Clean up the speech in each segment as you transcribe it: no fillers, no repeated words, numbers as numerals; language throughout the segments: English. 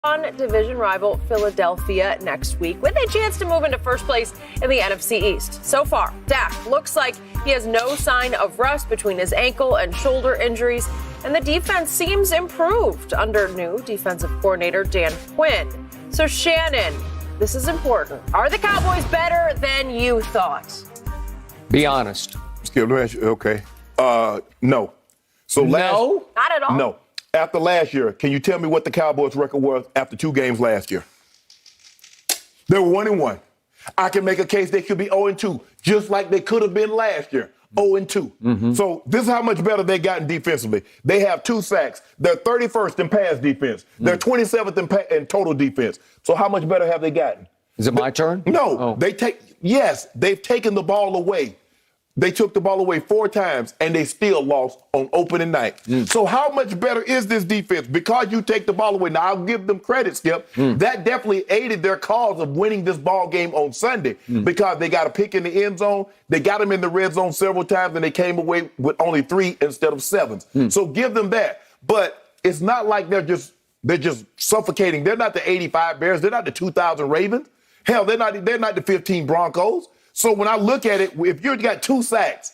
On division rival Philadelphia next week with a chance to move into first place in the NFC East. So far, Dak looks like he has no sign of rust between his ankle and shoulder injuries, and the defense seems improved under new defensive coordinator Dan Quinn. So Shannon, this is important. Are the Cowboys better than you thought? Be honest. Skip, let me ask you, okay. No. So No? Not at all. No. After last year, can you tell me what the Cowboys' record was after 2 games last year? They were 1-1. I can make a case they could be 0-2, just like they could have been last year, 0-2. Mm-hmm. So this is how much better they gotten defensively. They have 2 sacks. They're 31st in pass defense. They're 27th in total defense. So how much better have they gotten? Is it my turn? No. Oh. They've taken the ball away. They took the ball away 4 times, and they still lost on opening night. So how much better is this defense? Because you take the ball away. Now, I'll give them credit, Skip. That definitely aided their cause of winning this ball game on Sunday because they got a pick in the end zone. They got them in the red zone several times, and they came away with only 3 instead of 7. So give them that. But it's not like they're just suffocating. They're not the 85 Bears. They're not the 2000 Ravens. Hell, they're not the 15 Broncos. So when I look at it, if you got 2 sacks,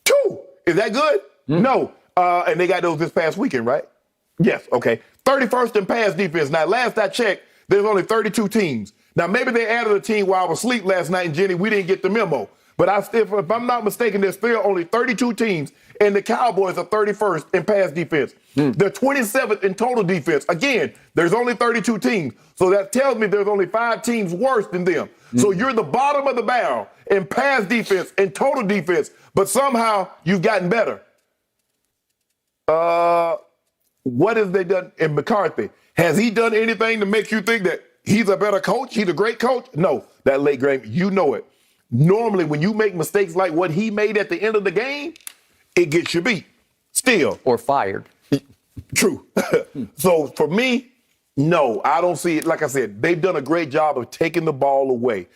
2, is that good? No. And they got those this past weekend, right? Yes, okay. 31st in pass defense. Now, last I checked, there's only 32 teams. Now, maybe they added a team while I was asleep last night, and Jenny, we didn't get the memo. But if I'm not mistaken, there's still only 32 teams, and the Cowboys are 31st in pass defense. They're 27th in total defense. Again, there's only 32 teams. So that tells me there's only 5 teams worse than them. So you're the bottom of the barrel in pass defense and total defense, but somehow you've gotten better. What have they done in McCarthy? Has he done anything to make you think that he's a better coach? He's a great coach? No, that late game, you know it. Normally, when you make mistakes like what he made at the end of the game, it gets you beat. Still. Or fired. True. So for me, no, I don't see it. Like I said, they've done a great job of taking the ball away.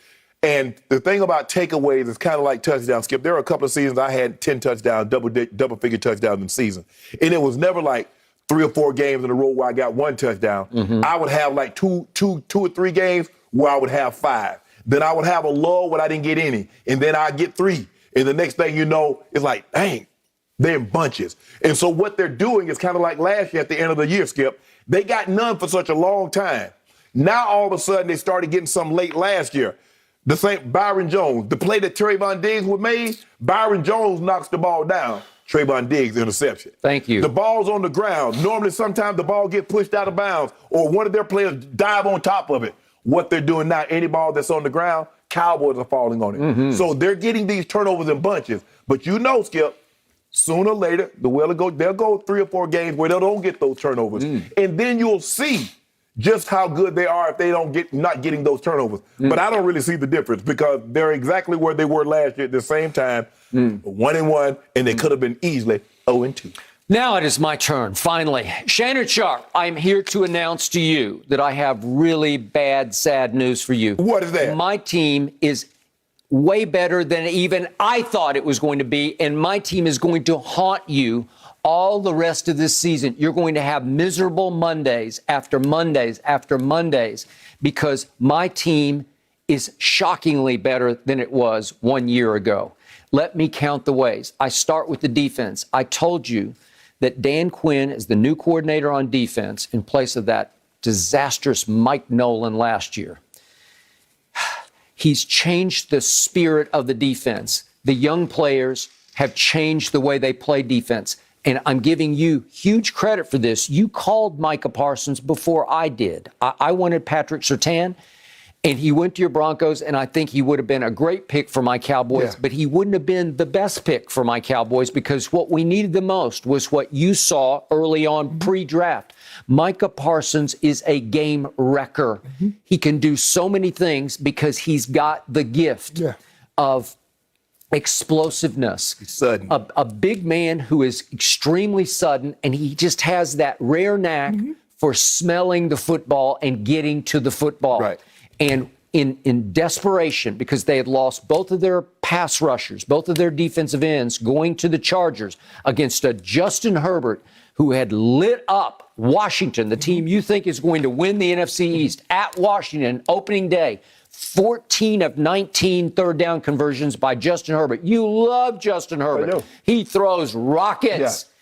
And the thing about takeaways is kind of like touchdowns, Skip. There are a couple of seasons I had 10 touchdowns, double-figure touchdowns in the season. And it was never like 3 or 4 games in a row where I got 1 touchdown. I would have like two or 3 games where I would have 5. Then I would have a lull when I didn't get any. And then I'd get 3. And the next thing you know, it's like, dang, they're in bunches. And so what they're doing is kind of like last year at the end of the year, Skip. They got none for such a long time. Now, all of a sudden, they started getting some late last year. The same Byron Jones, the play that Trayvon Diggs was made, Byron Jones knocks the ball down. Trayvon Diggs interception. Thank you. The ball's on the ground. Normally, sometimes the ball gets pushed out of bounds or one of their players dive on top of it. What they're doing now, any ball that's on the ground, Cowboys are falling on it. So they're getting these turnovers in bunches. But you know, Skip, sooner or later, they'll go 3 or 4 games where they don't get those turnovers. And then you'll see just how good they are if they not getting those turnovers. But I don't really see the difference because they're exactly where they were last year at the same time, 1-1, and they could have been easily 0-2. Now it is my turn, finally. Shannon Sharp, I'm here to announce to you that I have really bad, sad news for you. What is that? My team is way better than even I thought it was going to be, and my team is going to haunt you all the rest of this season. You're going to have miserable Mondays after Mondays after Mondays because my team is shockingly better than it was 1 year ago. Let me count the ways. I start with the defense. I told you that Dan Quinn is the new coordinator on defense in place of that disastrous Mike Nolan last year. He's changed the spirit of the defense. The young players have changed the way they play defense. And I'm giving you huge credit for this. You called Micah Parsons before I did. I wanted Patrick Surtain, and he went to your Broncos, and I think he would have been a great pick for my Cowboys, but he wouldn't have been the best pick for my Cowboys because what we needed the most was what you saw early on pre-draft. Micah Parsons is a game wrecker. He can do so many things because he's got the gift of explosiveness. Sudden. A big man who is extremely sudden, and he just has that rare knack for smelling the football and getting to the football. Right. And in desperation, because they had lost both of their pass rushers, both of their defensive ends, going to the Chargers against a Justin Herbert who had lit up Washington, the team you think is going to win the NFC East, at Washington opening day. 14 of 19 third down conversions by Justin Herbert. You love Justin Herbert. I do. He throws rockets. Yeah.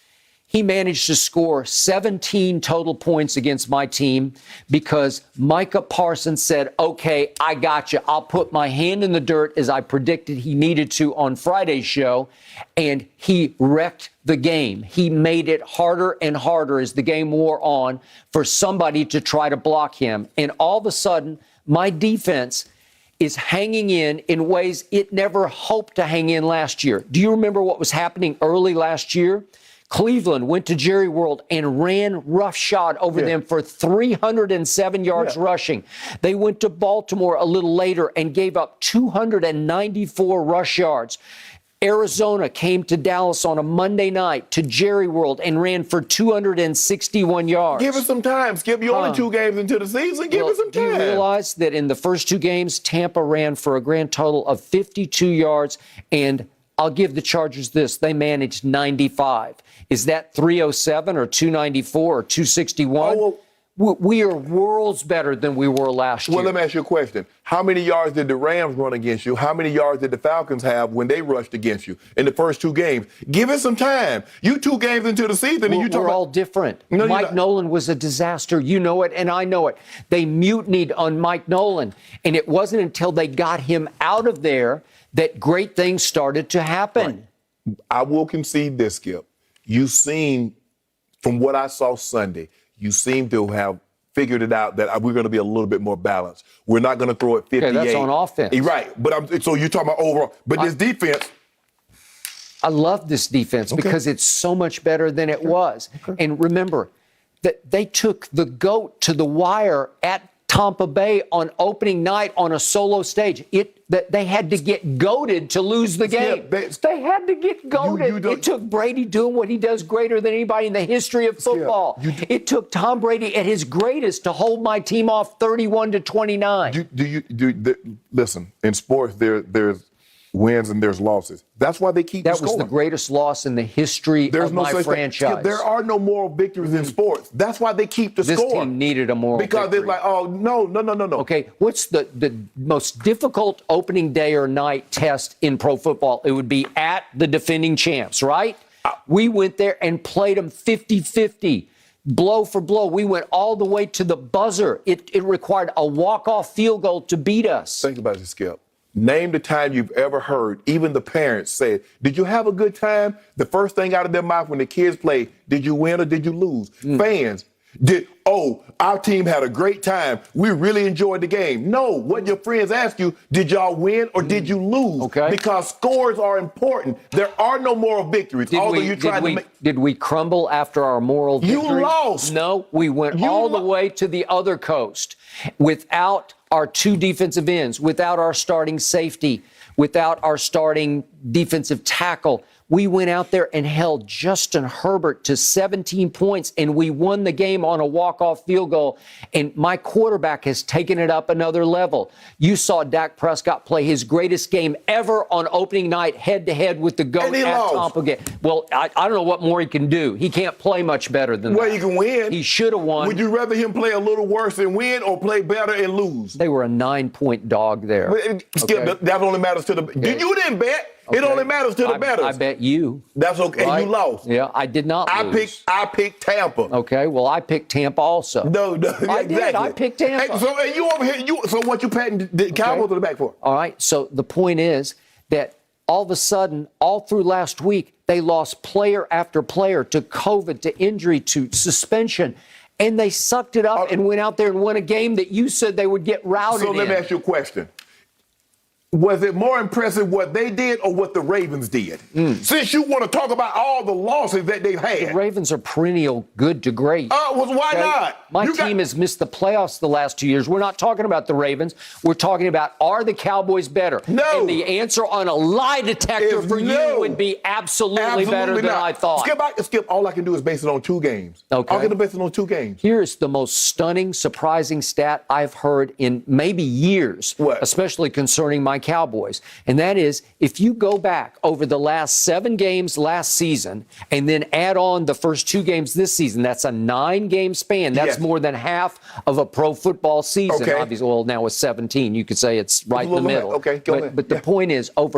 He managed to score 17 total points against my team because Micah Parsons said, okay, I got you. I'll put my hand in the dirt as I predicted he needed to on Friday's show. And he wrecked the game. He made it harder and harder as the game wore on for somebody to try to block him. And all of a sudden, my defense is hanging in ways it never hoped to hang in last year. Do you remember what was happening early last year? Cleveland went to Jerry World and ran roughshod over them for 307 yards rushing. They went to Baltimore a little later and gave up 294 rush yards. Arizona came to Dallas on a Monday night to Jerry World and ran for 261 yards. Give us some time, Skip. You're only 2 games into the season. Give us some time. Do you realize that in the first 2 games, Tampa ran for a grand total of 52 yards? And I'll give the Chargers this. They managed 95. Is that 307 or 294 or 261? Oh, we are worlds better than we were last year. Well, let me ask you a question. How many yards did the Rams run against you? How many yards did the Falcons have when they rushed against you in the first 2 games? Give it some time. You 2 games into the season, and you talk we're all different. No, Mike Nolan was a disaster. You know it, and I know it. They mutinied on Mike Nolan, and it wasn't until they got him out of there that great things started to happen. Right. I will concede this, Skip. You seem, from what I saw Sunday, you seem to have figured it out that we're going to be a little bit more balanced. We're not going to throw it 58. Okay, that's on offense. Right. But so you're talking about overall. But this defense. I love this defense because it's so much better than it was. And remember that they took the GOAT to the wire at Tampa Bay on opening night on a solo stage. They had to get goated to lose the game. They had to get goated. It took Brady doing what he does greater than anybody in the history of football. It took Tom Brady at his greatest to hold my team off 31-29. Listen, in sports, there's wins and there's losses. That's why they keep That scoring. was the greatest loss in the history of my franchise. There are no moral victories in sports. That's why they keep the score. This team needed a moral because victory. they're like, oh, no. Okay, what's the most difficult opening day or night test in pro football? It would be at the defending champs, right? We went there and played them 50-50. Blow for blow. We went all the way to the buzzer. It required a walk-off field goal to beat us. Think about it, Skip. Name the time you've ever heard, even the parents say, did you have a good time? The first thing out of their mouth when the kids play, did you win or did you lose? Fans, our team had a great time. We really enjoyed the game. No, what your friends ask you, did y'all win or did you lose? Okay. Because scores are important. There are no moral victories. Did we crumble after our moral victory? You lost. No, we went all the way to the other coast without our 2 defensive ends, without our starting safety, without our starting defensive tackle. We went out there and held Justin Herbert to 17 points, and we won the game on a walk-off field goal. And my quarterback has taken it up another level. You saw Dak Prescott play his greatest game ever on opening night, head-to-head with the GOAT at Tampa Bay. Well, I don't know what more he can do. He can't play much better than that. Well, he can win. He should have won. Would you rather him play a little worse and win or play better and lose? They were a 9-point dog there. Skip, that only matters to the... Okay. You didn't bet. It only matters to the bettors. I bet you. That's okay. Right? You lost. Yeah, I did not lose. I picked Tampa. Okay, well, I picked Tampa also. No, I exactly. did. I picked Tampa. Hey, so and you over here, so what you patting the Cowboys to the back for? All right, so the point is that all of a sudden, all through last week, they lost player after player to COVID, to injury, to suspension. And they sucked it up and went out there and won a game that you said they would get routed in. So let me ask you a question. Was it more impressive what they did or what the Ravens did? Since you want to talk about all the losses that they've had. The Ravens are perennial good to great. Why not? My team has missed the playoffs the last 2 years. We're not talking about the Ravens. We're talking about, are the Cowboys better? No. And the answer on a lie detector for you would be absolutely better than I thought. Skip, all I can do is base it on 2 games. Okay. I can base it on 2 games. Here's the most stunning, surprising stat I've heard in maybe years, especially concerning my Cowboys. And that is, if you go back over the last 7 games last season and then add on the first 2 games this season, that's a 9-game span. That's more than half of a pro football season. Okay. Obviously, well, now it's 17. You could say it's right in the middle. Okay, go ahead. But the point is, over